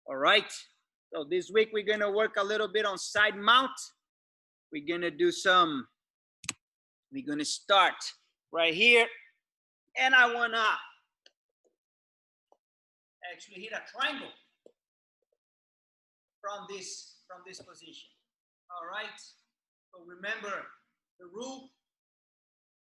All right. So this week we're going to work a little bit on side mount. We're going to do some, we're going to start right here. And I want to actually hit a triangle from this position. All right. So remember the rule: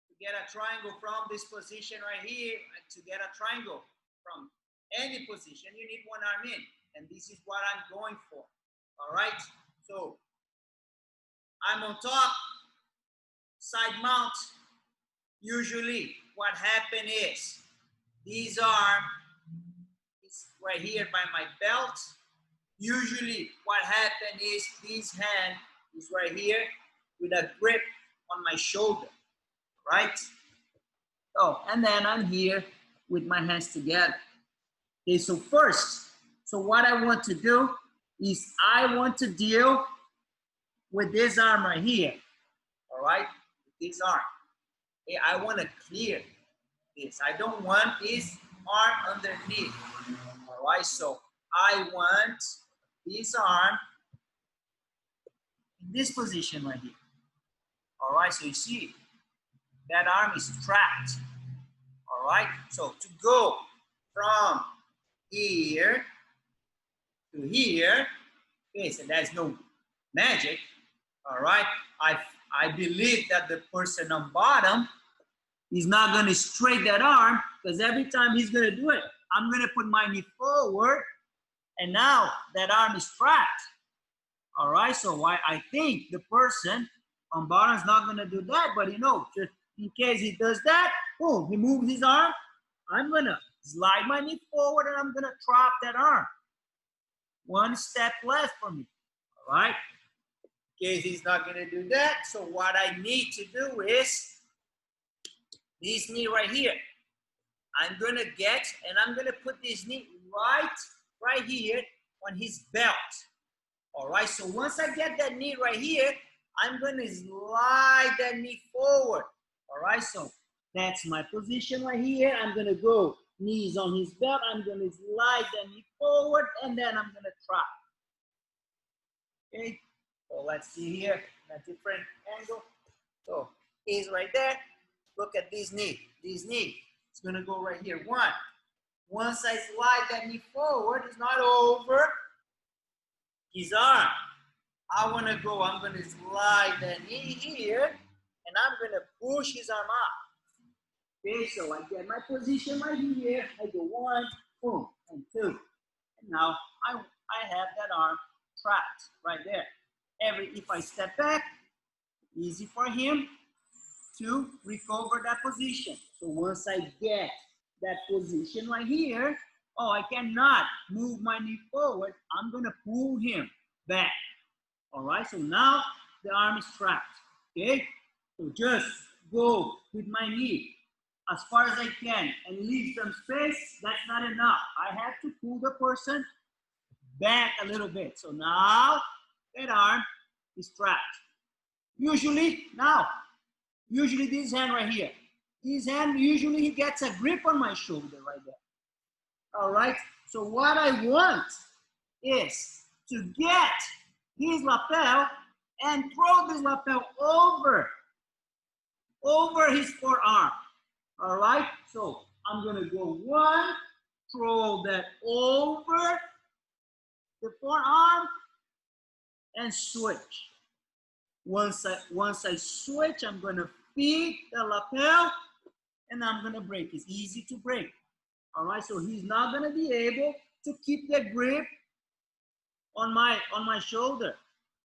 to get a triangle from this position right here, and to get a triangle from any position, you need one arm in. And this is what I'm going for. All right. So I'm on top, side mount. Usually what happens is this arm is right here by my belt. Usually what happens is this hand is right here with a grip on my shoulder, right? Oh, and then I'm here with my hands together. Okay, so first, so what I want to do is I want to deal with this arm right here, all right? This arm. Okay, I want to clear this. I don't want this arm underneath, all right? So I want this arm in this position right here. All right, so you see, that arm is trapped. All right, so to go from here to here, okay, so there's no magic. All right, I believe that the person on bottom is not going to straighten that arm, because every time he's going to do it, I'm going to put my knee forward, and now that arm is trapped. All right, so I think the person on bottom is not going to do that, but you know, just in case he does that, boom, he moves his arm. I'm going to slide my knee forward, and I'm going to trap that arm. One step left for me. All right, in case he's not going to do that, so what I need to do is this knee right here. I'm going to get, and I'm going to put this knee right here on his belt. All right, so once I get that knee right here, I'm going to slide that knee forward. All right, so that's my position right here. I'm going to go knees on his belt. I'm going to slide that knee forward, and then I'm going to trap. Okay, so let's see here in a different angle. So he's right there. Look at this knee. This knee is going to go right here. One. Once I slide that knee forward, it's not over his arm. I want to go, I'm going to slide that knee here, and I'm going to push his arm up. Okay, so I get my position right here. I go one, boom, and two. And now I have that arm trapped right there. If I step back, easy for him to recover that position. So once I get that position right here, oh, I cannot move my knee forward. I'm going to pull him back. All right, so now the arm is trapped. Okay, so just go with my knee as far as I can and leave some space. That's not enough. I have to pull the person back a little bit. So now that arm is trapped. Usually this hand right here. This hand, usually he gets a grip on my shoulder right there. All right, so what I want is to get his lapel and throw this lapel over his forearm. All right, so I'm going to go one, throw that over the forearm, and switch. Once I switch, I'm going to feed the lapel, and I'm going to break. It's easy to break. All right, so he's not going to be able to keep the grip on my shoulder.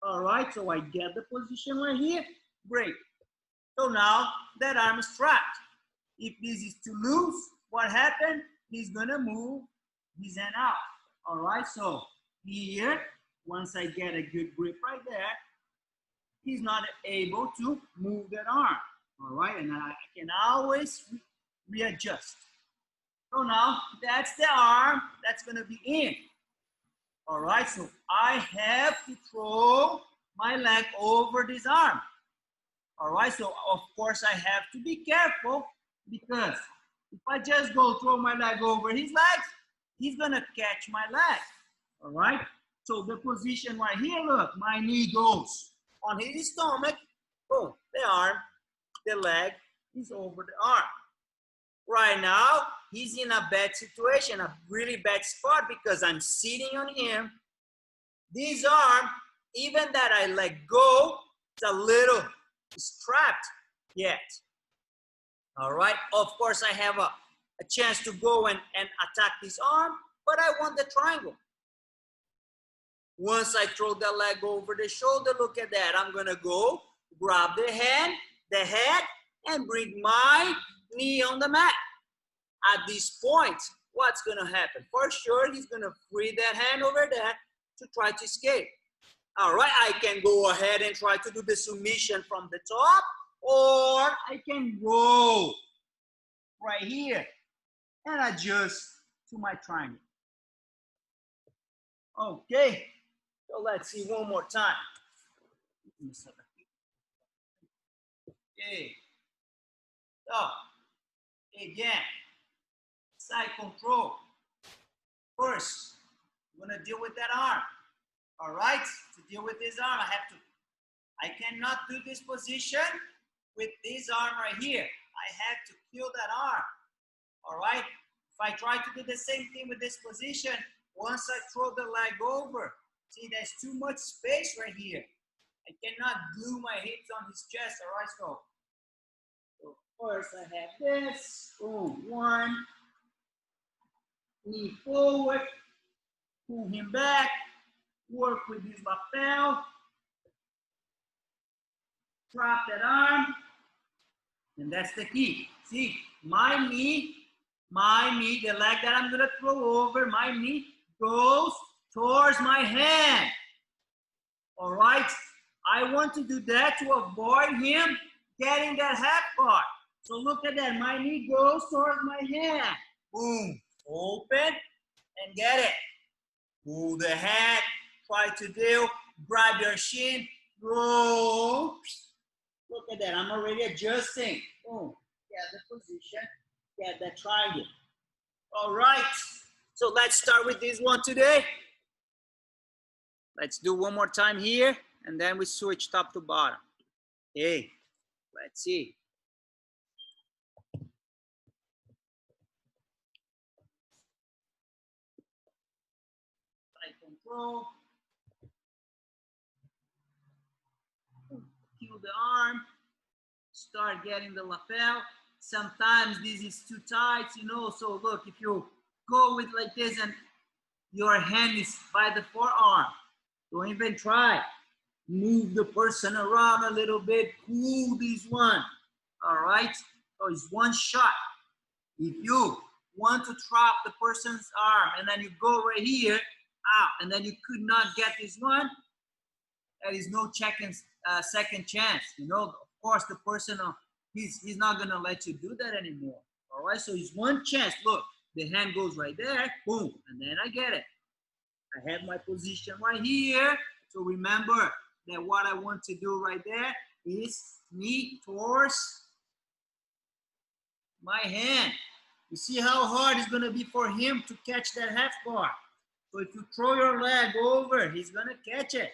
All right, so I get the position right here, break. So now that arm is trapped. If this is too loose, what happened? He's going to move his hand out. All right, so here, once I get a good grip right there, he's not able to move that arm. All right, and I can always readjust. So now that's the arm that's going to be in. All right, so I have to throw my leg over this arm. All right, so of course I have to be careful, because if I just go throw my leg over his legs, he's going to catch my leg. All right? So the position right here, look, my knee goes on his stomach. Boom, the arm, the leg is over the arm. Right now, he's in a bad situation, a really bad spot because I'm sitting on him. This arm, even that I let go, it's a little strapped yet. All right, of course I have a chance to go and attack this arm, but I want the triangle. Once I throw the leg over the shoulder, look at that. I'm gonna go grab the hand, the head, and bring my knee on the mat. At this point, what's gonna happen? For sure, he's gonna free that hand over there to try to escape. All right, I can go ahead and try to do the submission from the top, or I can roll right here and adjust to my triangle. Okay, so let's see one more time. Okay, so again, side control. First, I'm gonna deal with that arm. All right, to deal with this arm, I cannot do this position with this arm right here. I have to kill that arm. All right, if I try to do the same thing with this position, once I throw the leg over, see, there's too much space right here. I cannot glue my hips on his chest. All right, so first I have this. Boom, one. Knee forward. Pull him back. Work with his lapel. Drop that arm. And that's the key. See, my knee, the leg that I'm going to throw over, my knee goes towards my hand. All right? I want to do that to avoid him getting that half guard. So look at that. My knee goes towards my hand. Boom. Open and get it. Pull the hand. Try to do. Grab your shin. Roll. Look at that. I'm already adjusting. Boom. Get the position. Get that triangle. All right. So let's start with this one today. Let's do one more time here, and then we switch top to bottom. Okay. Let's see. Side control. Kill the arm. Start getting the lapel. Sometimes this is too tight, you know. So look, if you go with like this and your hand is by the forearm, don't even try. Move the person around a little bit. Pull this one. All right. So it's one shot. If you want to trap the person's arm and then you go right here, out, and then you could not get this one, there is no second chance. You know, of course, the person, he's not going to let you do that anymore. All right. So it's one chance. Look, the hand goes right there. Boom. And then I get it. I have my position right here. So remember that what I want to do right there is knee towards my hand. You see how hard it's going to be for him to catch that half bar. So if you throw your leg over, he's going to catch it.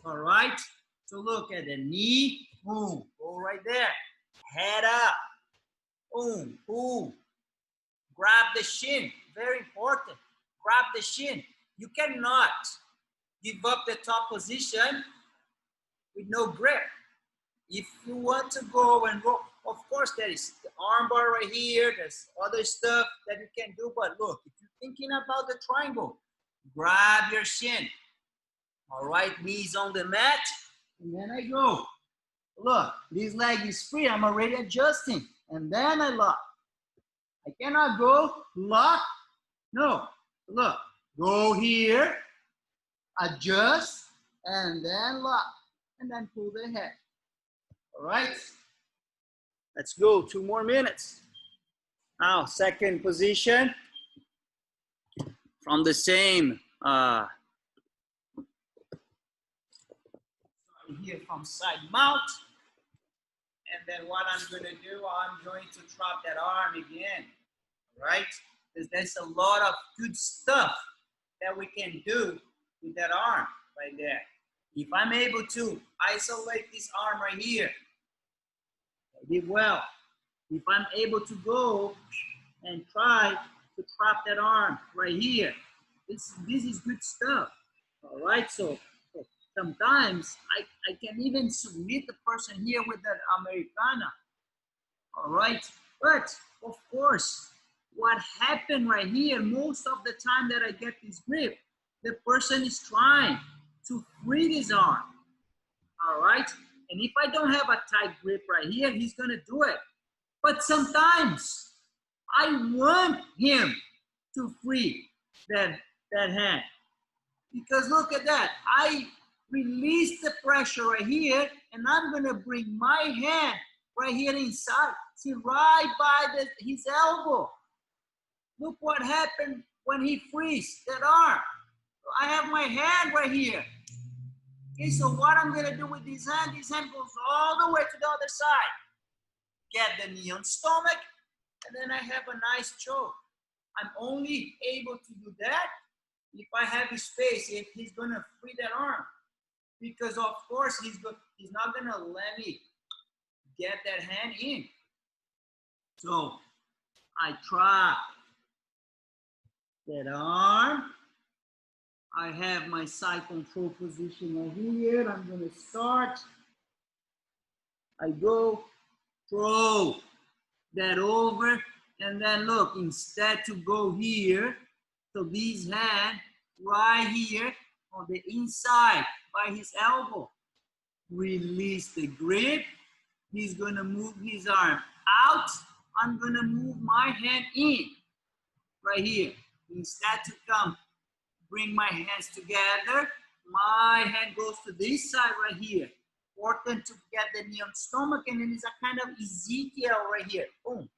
All right. So look at the knee. Boom. Go right there. Head up. Boom. Boom. Grab the shin. Very important. Grab the shin. You cannot give up the top position with no grip. If you want to go and roll, of course there is the arm bar right here. There's other stuff that you can do. But look, if you're thinking about the triangle, grab your shin. All right, knees on the mat. And then I go. Look, this leg is free. I'm already adjusting. And then I lock. I cannot go lock. No, look. Go here, adjust, and then lock, and then pull the head. All right? Let's go. 2 more minutes. Now, second position from the same. Here from side mount. And then what I'm going to do, I'm going to drop that arm again. All right? Because there's a lot of good stuff that we can do with that arm right there. If I'm able to isolate this arm right here, I did well. If I'm able to go and try to trap that arm right here, this is good stuff. All right, so sometimes I can even submit the person here with that Americana. All right, but of course, what happened right here, most of the time that I get this grip, the person is trying to free his arm. All right, and if I don't have a tight grip right here, he's gonna do it. But sometimes I want him to free that hand. Because look at that, I release the pressure right here, and I'm gonna bring my hand right here inside. See, right by his elbow. Look what happened when he frees that arm. I have my hand right here. Okay, so what I'm gonna do with this hand goes all the way to the other side. Get the knee on stomach, and then I have a nice choke. I'm only able to do that if I have the space, if he's gonna free that arm. Because of course he's not gonna let me get that hand in. So I trap that arm. I have my side control position right here. I'm gonna start. I go, throw that over, and then look, instead to go here, so this hand right here on the inside by his elbow. Release the grip. He's gonna move his arm out. I'm gonna move my hand in right here. Instead to come, bring my hands together. My hand goes to this side right here. Important to get the knee on stomach, and then it's a kind of Ezekiel right here. Boom.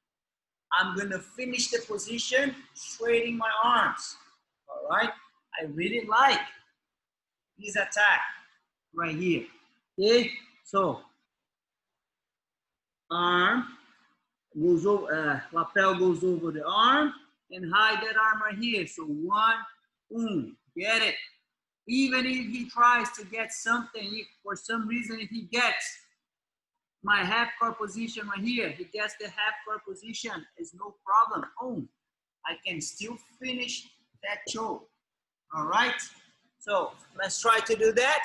I'm gonna finish the position, straightening my arms. All right. I really like this attack right here. Okay. So arm goes over, lapel goes over the arm, and hide that arm right here. So one, boom, get it. Even if he tries to get something, if for some reason, if he gets my half guard position right here, he gets the half guard position, is no problem. Boom, I can still finish that choke. All right, so let's try to do that.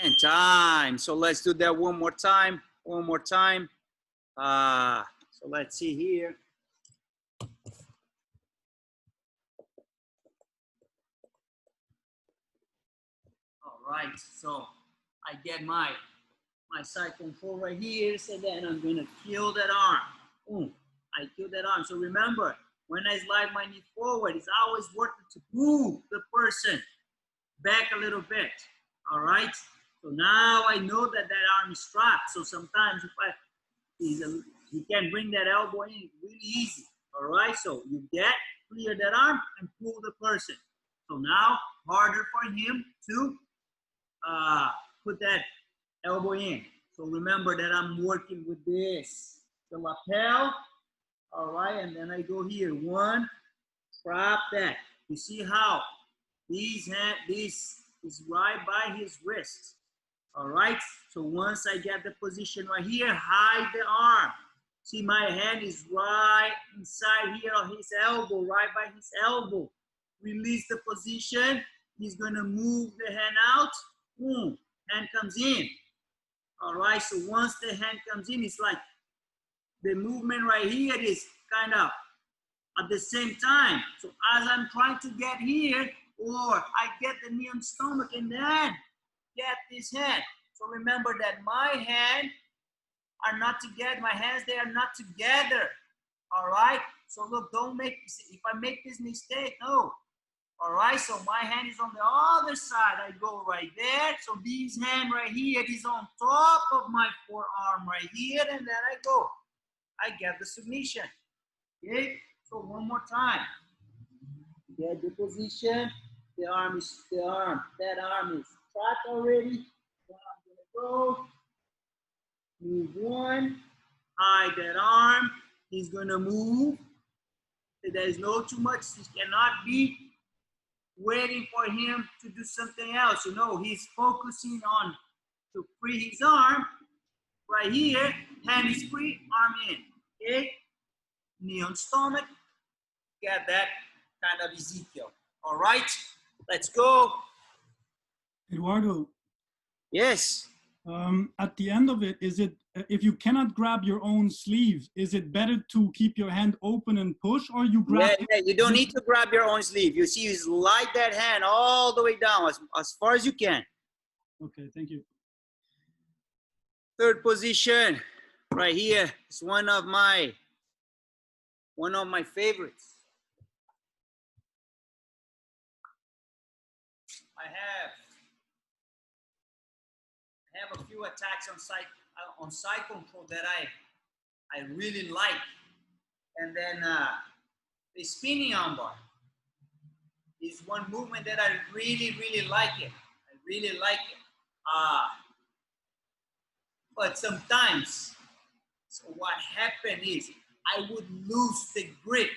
And time. So let's do that one more time. One more time. So let's see here. All right. So I get my side control right here. So then I'm gonna kill that arm. Boom. I kill that arm. So remember, when I slide my knee forward, it's always worth it to move the person back a little bit. All right. So now I know that that arm is trapped. So sometimes if he can bring that elbow in really easy. All right. So you clear that arm and pull the person. So now harder for him to put that elbow in. So remember that I'm working with this, the lapel. All right. And then I go here. One, trap that. You see how this is right by his wrist. All right, so once I get the position right here, hide the arm. See, my hand is right inside here on his elbow, right by his elbow. Release the position. He's gonna move the hand out. Boom, hand comes in. All right, so once the hand comes in, it's like the movement right here is kind of at the same time. So as I'm trying to get here, or I get the knee on stomach and then get this hand. So remember that my hands are not together. My hands, they are not together. All right. So look, don't make, if I make this mistake, no. All right. So my hand is on the other side. I go right there. So this hand right here is on top of my forearm right here. And then I go. I get the submission. Okay. So one more time. Get the position. That arm is trapped already. So I'm gonna go. Move one. Hide that arm. He's gonna move. There is no too much. He cannot be waiting for him to do something else. You know, he's focusing on to free his arm right here. Hand is free, arm in. Okay, knee on stomach. Get that kind of Ezekiel. All right, let's go. Eduardo. Yes. At the end of it, is it, if you cannot grab your own sleeve, is it better to keep your hand open and push, or you grab? Yeah, you don't need to grab your own sleeve. You see, you slide that hand all the way down as far as you can. Okay, thank you. Third position, right here. It's one of my favorites. I have a few attacks on side control that I really like, and then the spinning armbar is one movement that I really like it. I really like it. But sometimes, so what happened is I would lose the grip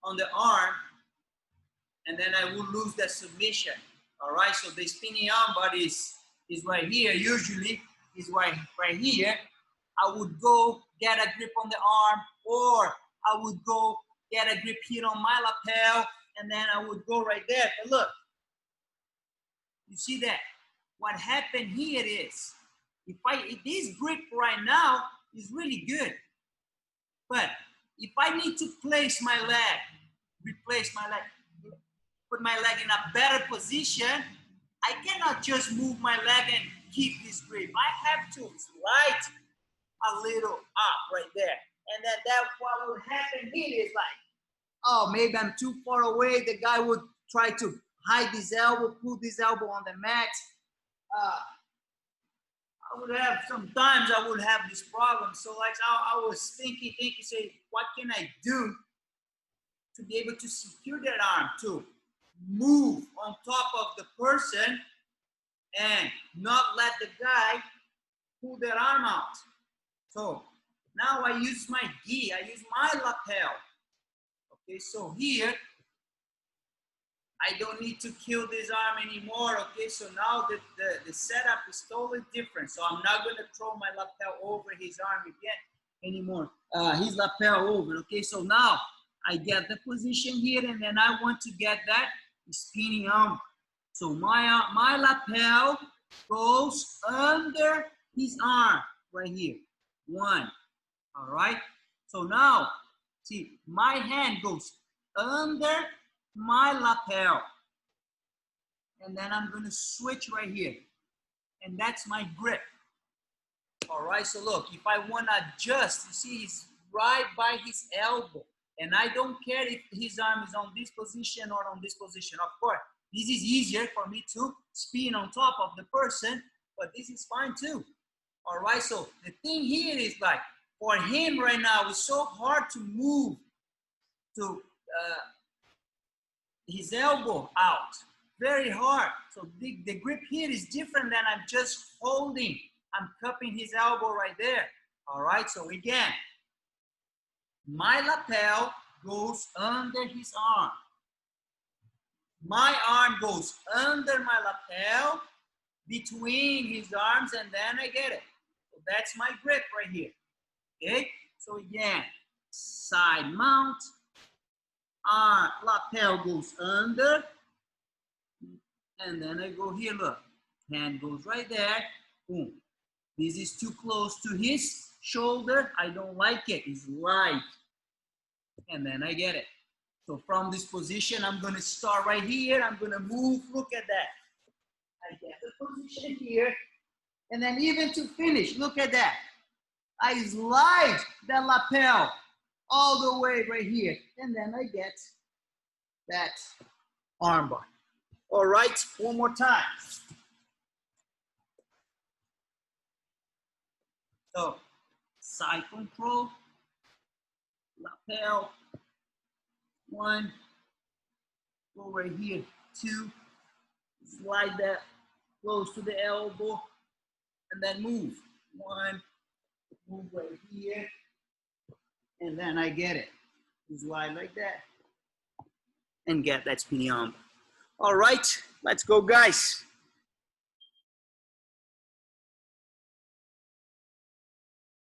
on the arm, and then I would lose the submission. All right, so the spinning armbar is right here. Usually is right here. I would go get a grip on the arm, or I would go get a grip here on my lapel, and then I would go right there. But look, you see that? What happened here is, if this grip right now is really good, but if I need to place my leg, replace my leg, put my leg in a better position, I cannot just move my leg and keep this grip. I have to slide a little up right there. And then what would happen here is like, oh, maybe I'm too far away. The guy would try to hide his elbow, put his elbow on the mat. Sometimes I would have this problem. So like I was thinking, say, what can I do to be able to secure that arm, to move on top of the person and not let the guy pull their arm out. So now I use my gi, I use my lapel. Okay, so here, I don't need to kill this arm anymore. Okay, so now the setup is totally different. So I'm not gonna throw my lapel over his arm again anymore. His lapel over. Okay, so now I get the position here, and then I want to get that spinning arm. So my lapel goes under his arm right here. One. All right. So now, see, my hand goes under my lapel, and then I'm going to switch right here, and that's my grip. All right, so look, if I want to adjust, you see he's right by his elbow, and I don't care if his arm is on this position or on this position. Of course, this is easier for me to spin on top of the person, but this is fine too. All right, so the thing here is like, for him right now, it's so hard to move to his elbow out, very hard. So the grip here is different than I'm just holding. I'm cupping his elbow right there. All right, so again, my lapel goes under his arm. My arm goes under my lapel, between his arms, and then I get it. So that's my grip right here. Okay, so again, side mount. Lapel goes under, and then I go here, look, hand goes right there, boom. This is too close to his shoulder, I don't like it, it's light, and then I get it. So from this position, I'm gonna start right here, I'm gonna move, look at that. I get the position here, and then even to finish, look at that. I slide the lapel all the way right here, and then I get that armbar. All right, one more time. So, side control, lapel, one, go right here, two, slide that close to the elbow, and then move. One, move right here, and then I get it. Slide like that and get that spinning arm. All right, let's go, guys.